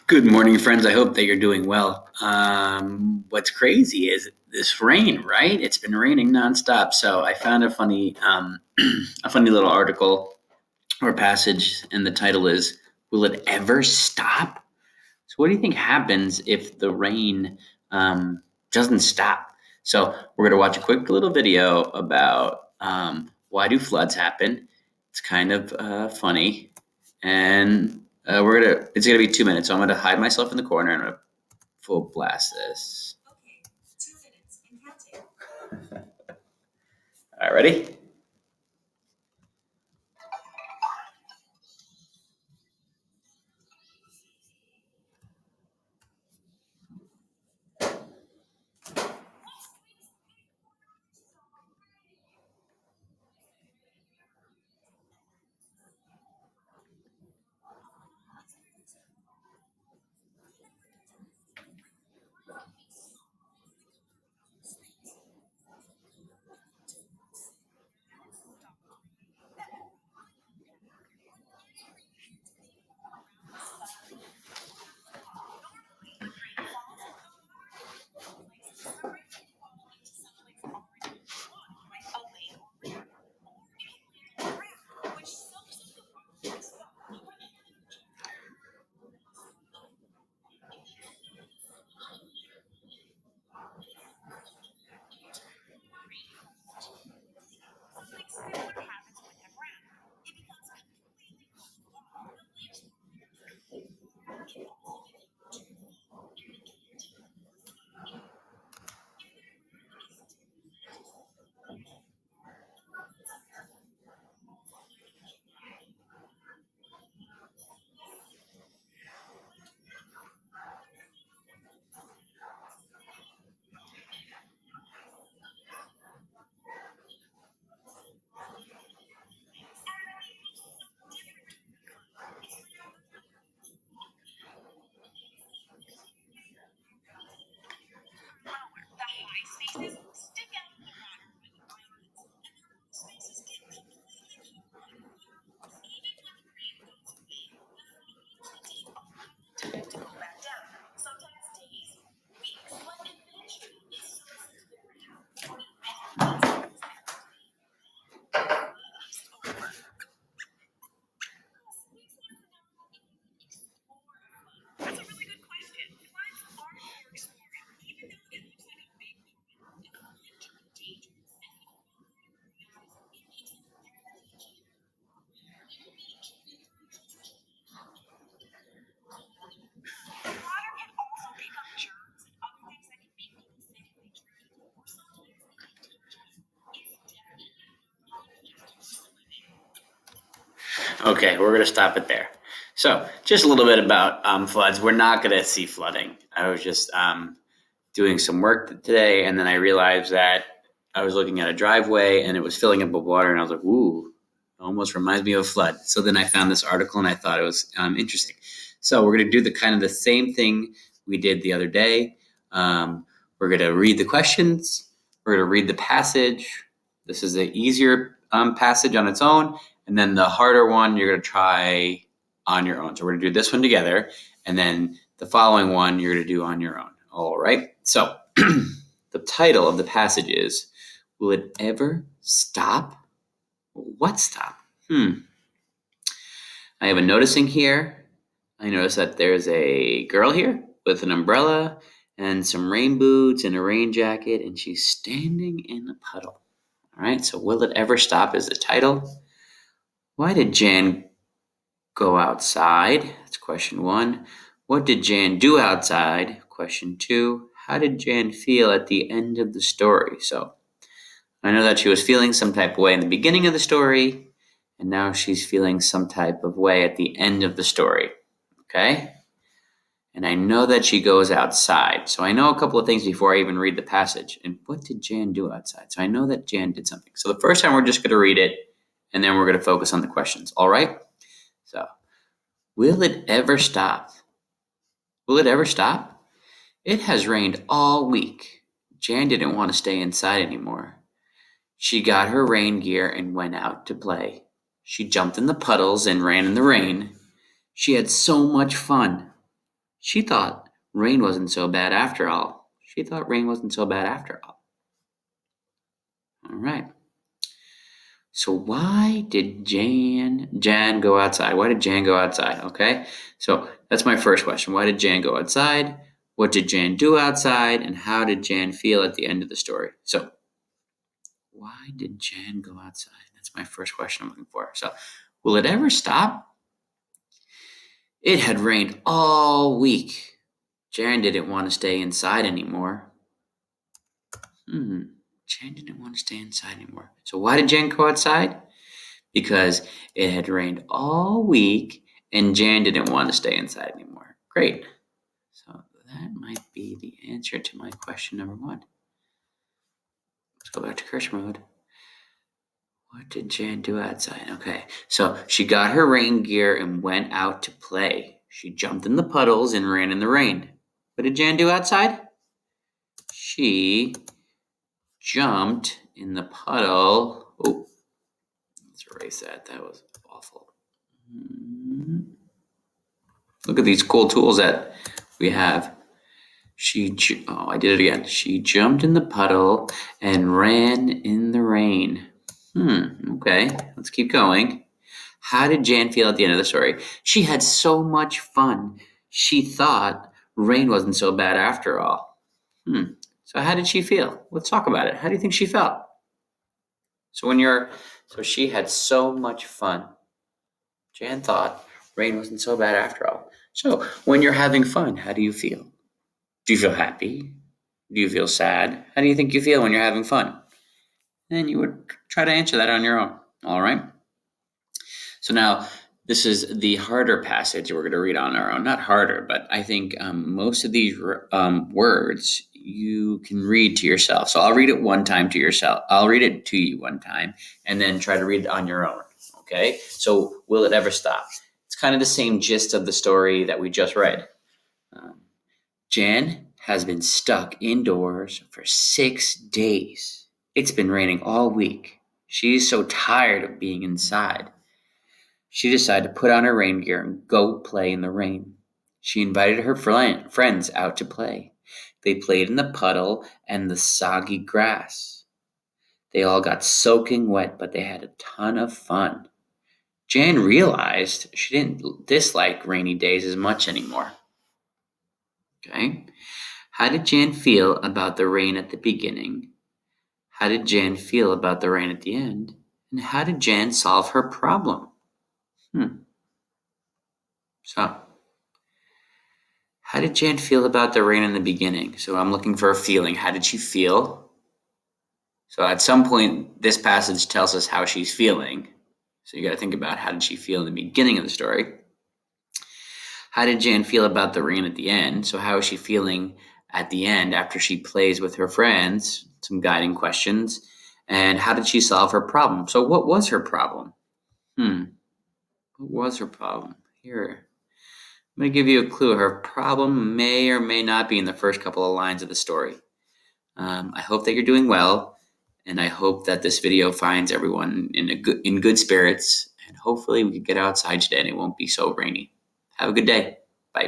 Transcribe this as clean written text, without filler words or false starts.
Good morning, friends. I hope that you're doing well. What's crazy is this rain, right? It's been raining nonstop. So I found a funny, a funny little article or passage, and the title is "Will it ever stop?" So, what do you think happens if the rain doesn't stop? So, we're going to watch a quick little video about why do floods happen. It's kind of funny, and it's gonna be 2 minutes. So I'm gonna hide myself in the corner and I'm gonna full blast this. Okay, 2 minutes and counting. All right, ready? Okay, we're gonna stop it there. So, just a little bit about floods. We're not gonna see flooding. I was just doing some work today, and then I realized that I was looking at a driveway and it was filling up with water, and I was like, "Ooh, almost reminds me of a flood." So then I found this article, and I thought it was interesting. So we're gonna do the kind of the same thing we did the other day. We're gonna read the questions. We're gonna read the passage. This is the easier passage on its own, and then the harder one you're gonna try on your own. So we're gonna do this one together, and then the following one you're gonna do on your own. All right. So the title of the passage is "Will it ever stop?" What stop? I have a noticing here. I notice that there's a girl here with an umbrella and some rain boots and a rain jacket, and she's standing in a puddle. All right, so "Will it ever stop?" is the title. Why did Jan go outside? That's question one. What did Jan do outside? Question two. How did Jan feel at the end of the story? So I know that she was feeling some type of way in the beginning of the story, and now she's feeling some type of way at the end of the story. Okay? And I know that she goes outside. So I know a couple of things before I even read the passage. And what did Jan do outside? So I know that Jan did something. So the first time we're just going to read it, and then we're going to focus on the questions. All right? So, will it ever stop? Will it ever stop? It has rained all week. Jan didn't want to stay inside anymore. She got her rain gear and went out to play. She jumped in the puddles and ran in the rain. She had so much fun. She thought rain wasn't so bad after all. All right. So why did Jan go outside? Why did Jan go outside? Okay. So that's my first question. Why did Jan go outside? What did Jan do outside? And how did Jan feel at the end of the story? So why did Jan go outside? That's my first question I'm looking for. So will it ever stop? It had rained all week. Jan didn't want to stay inside anymore. Jan didn't want to stay inside anymore. So why did Jan go outside? Because it had rained all week and Jan didn't want to stay inside anymore. Great. So that might be the answer to my question number 1. Let's go back to Kirsch mode. What did Jan do outside? Okay, so she got her rain gear and went out to play. She jumped in the puddles and ran in the rain. What did Jan do outside? She jumped in the puddle. Oh, let's erase that. That was awful. Look at these cool tools that we have. I did it again. She jumped in the puddle and ran in the rain. Okay, let's keep going. How did Jan feel at the end of the story? She had so much fun. She thought rain wasn't so bad after all. So how did she feel? Let's talk about it. How do you think she felt? So she had so much fun. Jan thought rain wasn't so bad after all. So when you're having fun, how do you feel? Do you feel happy? Do you feel sad? How do you think you feel when you're having fun? And you would try to answer that on your own. All right. So now this is the harder passage we're going to read on our own. Not harder, but I think most of these words you can read to yourself. So I'll read it one time to yourself. I'll read it to you one time and then try to read it on your own. Okay. So will it ever stop? It's kind of the same gist of the story that we just read. Jan has been stuck indoors for 6 days. It's been raining all week. She's so tired of being inside. She decided to put on her rain gear and go play in the rain. She invited her friends out to play. They played in the puddle and the soggy grass. They all got soaking wet, but they had a ton of fun. Jan realized she didn't dislike rainy days as much anymore. Okay. How did Jan feel about the rain at the beginning? How did Jan feel about the rain at the end? And how did Jan solve her problem? So, how did Jan feel about the rain in the beginning? So I'm looking for a feeling. How did she feel? So at some point, this passage tells us how she's feeling. So you got to think about how did she feel in the beginning of the story? How did Jan feel about the rain at the end? So how is she feeling at the end after she plays with her friends? Some guiding questions. And how did she solve her problem? So what was her problem? What was her problem? Here, I'm going to give you a clue. Her problem may or may not be in the first couple of lines of the story. I hope that you're doing well, and I hope that this video finds everyone in good spirits, and hopefully we can get outside today and it won't be so rainy. Have a good day.